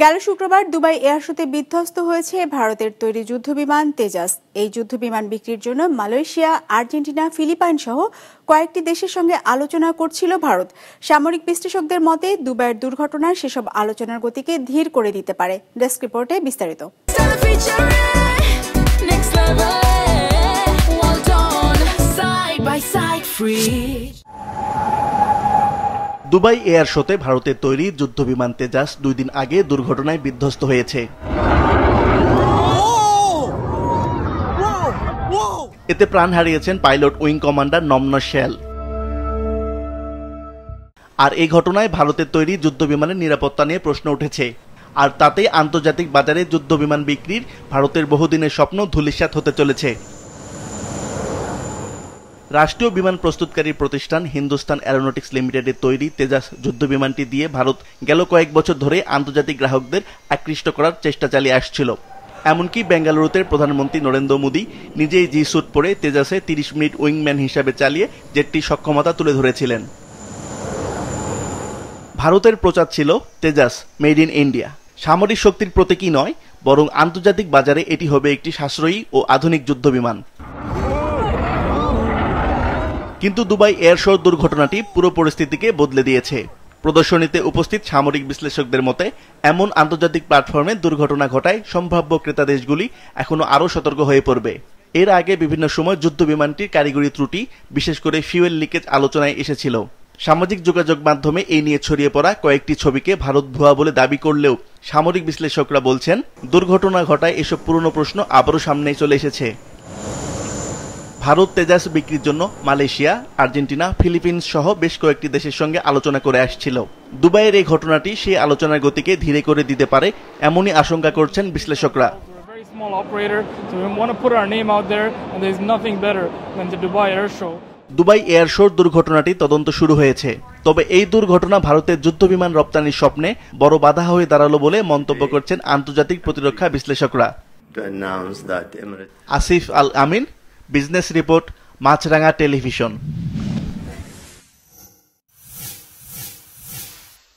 গেল শুক্রবার Dubai air শোতে বিধ্বস্ত হয়েছে ভারতের তৈরি যুদ্ধবিমান তেজাস। এই যুদ্ধবিমান বিক্রির জন্য মালয়েশিয়া, আর্জেন্টিনা, ফিলিপাইন সহ কয়েকটি দেশের সঙ্গে আলোচনা করছিল ভারত। সামরিক বিশ্লেষকদের মতে দুবাইয়ের দুর্ঘটনা সেসব আলোচনার গতিকে ধীর করে দিতে পারে। ডেস্ক রিপোর্টে বিস্তারিত। দুবাই এয়ার শোতে ভারতের তৈরি যুদ্ধবিমান তেজাস 2 দিন আগে দুর্ঘটনায় বিধ্বস্ত হয়েছে। এতে প্রাণ হারিয়েছেন পাইলট উইং কমান্ডার নমনা শেল। আর এই ঘটনায় ভারতের তৈরি যুদ্ধবিমানের নিরাপত্তা নিয়ে প্রশ্ন উঠেছে। আর তাতে আন্তর্জাতিক বাজারে যুদ্ধবিমান বিক্রির ভারতের বহুদিনের স্বপ্ন ধূলিসাৎ হতে চলেছে। রাষ্ট্রীয় বিমান প্রস্তুতকারী প্রতিষ্ঠান হিন্দুস্তান এরোনটিক্স লিমিটেডের তৈরি তেজাস যুদ্ধবিমানটি দিয়ে ভারত গেল কয়েক বছর ধরে আন্তর্জাতিক গ্রাহকদের আকৃষ্ট করার চেষ্টা চালিয়ে আসছিল। এমনকি বেঙ্গালুরুতে প্রধানমন্ত্রী নরেন্দ্র মোদী নিজেই জি স্যুট পরে তেজাসে 30 মিনিট উইংম্যান হিসাবে চালিয়ে জেটটির সক্ষমতা তুলে ধরেছিলেন। ভারতের প্রচার ছিল তেজাস মেড ইন ইন্ডিয়া, সামরিক শক্তির প্রতীকই নয় বরং আন্তর্জাতিক বাজারে এটি হবে একটি সাশ্রয়ী ও আধুনিক যুদ্ধবিমান। কিন্তু দুবাই এয়ার শোর দুর্ঘটনাটি পুরো পরিস্থিতিকে বদলে দিয়েছে। প্রদর্শনীতে উপস্থিত সামরিক বিশ্লেষকদের মতে এমন আন্তর্জাতিক প্ল্যাটফর্মে দুর্ঘটনা ঘটায় সম্ভাব্য ক্রেতা দেশগুলি এখনো আরও সতর্ক হয়ে পড়বে। এর আগে বিভিন্ন সময় যুদ্ধবিমানটির কারিগরি ত্রুটি, বিশেষ করে ফিউয়েল লিকেজ আলোচনায় এসেছিল। সামাজিক যোগাযোগ মাধ্যমে এই নিয়ে ছড়িয়ে পড়া কয়েকটি ছবিকে ভারত ভুয়া বলে দাবি করলেও সামরিক বিশ্লেষকরা বলছেন দুর্ঘটনা ঘটায় এসব পুরনো প্রশ্ন আবারও সামনে চলে এসেছে। ভারত তেজাস বিক্রির জন্য মালয়েশিয়া, আর্জেন্টিনা, ফিলিপিন্স সহ বেশ কয়েকটি দেশের সঙ্গে আলোচনা করে আসছিল। দুবাইয়ের এই ঘটনাটি সেই আলোচনার গতিকে ধীরে করে দিতে পারে এমনই আশঙ্কা করছেন বিশ্লেষকরা। দুবাই এয়ার শোর দুর্ঘটনাটি তদন্ত শুরু হয়েছে। তবে এই দুর্ঘটনা ভারতের যুদ্ধবিমান রপ্তানির স্বপ্নে বড় বাধা হয়ে দাঁড়ালো বলে মন্তব্য করছেন আন্তর্জাতিক প্রতিরক্ষা বিশ্লেষকরা। আসিফ আল আমিন, বিজনেস রিপোর্ট, মাছরাঙা টেলিভিশন।